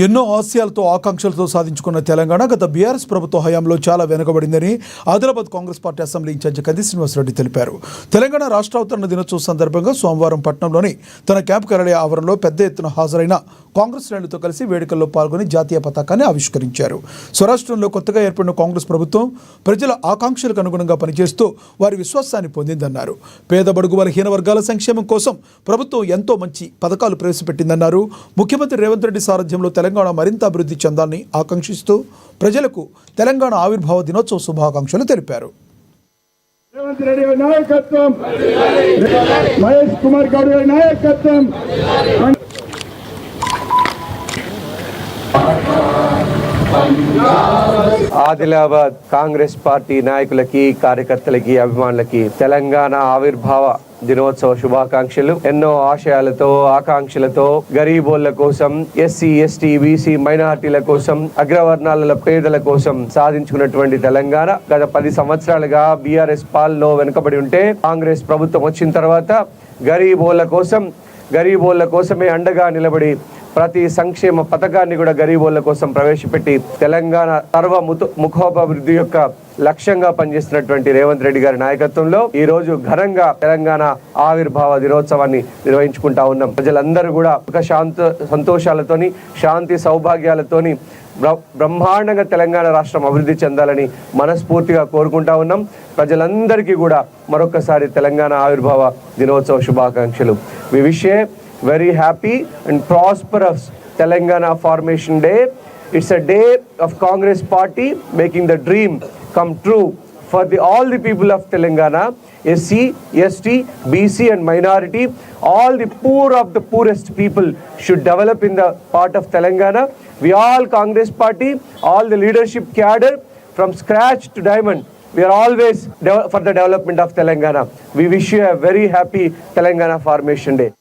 ఎన్నో ఆశయాలతో ఆకాంక్షలతో సాధించుకున్న తెలంగాణ గత బీఆర్ఎస్ ప్రభుత్వ హయాంలో చాలా వెనుకబడిందని Adilabad Congress party assembly incharge Kandi Srinivasa Reddy తెలిపారు. తెలంగాణ రాష్ట్ర అవతరణ దినోత్సవం సందర్భంగా సోమవారం పట్టణంలోని తన క్యాంపు కార్యాలయ ఆవరణలో పెద్ద ఎత్తున హాజరైన కాంగ్రెస్ శ్రేణులతో కలిసి వేడుకల్లో పాల్గొని జాతీయ పతాకాన్ని ఆవిష్కరించారు. స్వరాష్ట్రంలో కొత్తగా ఏర్పడిన కాంగ్రెస్ ప్రభుత్వం ప్రజల ఆకాంక్షలకు అనుగుణంగా పనిచేస్తూ వారి విశ్వాసాన్ని పొందిందన్నారు. పేద బడుగు బలహీన వర్గాల సంక్షేమం కోసం ప్రభుత్వం ఎంతో మంచి పథకాలు ప్రవేశపెట్టిందన్నారు. ముఖ్యమంత్రి రేవంత్ రెడ్డి సారథ్యంలో తెలంగాణ మరింత అభివృద్ధి చెందాలని ఆకాంక్షిస్తూ ప్రజలకు తెలంగాణ ఆవిర్భావ దినోత్సవ శుభాకాంక్షలు తెలిపారు. రేవంత్ రెడ్డి గారి నాయకత్వం, మహేష్ కుమార్ గౌడ్ గారి నాయకత్వం, ఆదిలాబాద్ కాంగ్రెస్ పార్టీ నాయకులకి, కార్యకర్తలకి, అభిమానులకి తెలంగాణ ఆవిర్భావ దినోత్సవ శుభాకాంక్షలు. ఎన్నో ఆశయాలతో, ఆకాంక్షలతో గరీబోళ్ల కోసం, ఎస్సీ, ఎస్టీ, బీసీ, మైనార్టీల కోసం, అగ్రవర్ణాల పేదల కోసం సాధించుకున్నటువంటి తెలంగాణ గత 10 సంవత్సరాలుగా బీఆర్ఎస్ పాలనలో వెనుకబడి ఉంటే కాంగ్రెస్ ప్రభుత్వం వచ్చిన తర్వాత గరీబోళ్ల కోసమే అండగా నిలబడి ప్రతి సంక్షేమ పథకాన్ని కూడా గరీబోళ్ల కోసం ప్రవేశపెట్టి తెలంగాణ సర్వముఖాభివృద్ధి యొక్క లక్ష్యంగా పనిచేస్తున్నటువంటి రేవంత్ రెడ్డి గారి నాయకత్వంలో ఈ రోజు ఘనంగా తెలంగాణ ఆవిర్భావ దినోత్సవాన్ని నిర్వహించుకుంటా ఉన్నాం. ప్రజలందరూ కూడా ఒక సంతోషాలతోని, శాంతి సౌభాగ్యాలతోని బ్రహ్మాండంగా తెలంగాణ రాష్ట్రం అభివృద్ధి చెందాలని మనస్ఫూర్తిగా కోరుకుంటా ఉన్నాం. ప్రజలందరికీ కూడా మరొకసారి తెలంగాణ ఆవిర్భావ దినోత్సవ శుభాకాంక్షలు. We wish a very happy and prosperous Telangana Formation Day. It's a day of Congress Party making the dream come true for all the people of Telangana, SC, ST, BC and minority. All the poor of the poorest people should develop in the part of Telangana. We all Congress Party, all the leadership cadre from scratch to diamond. We are always for the development of Telangana. We wish you a very happy Telangana Formation Day.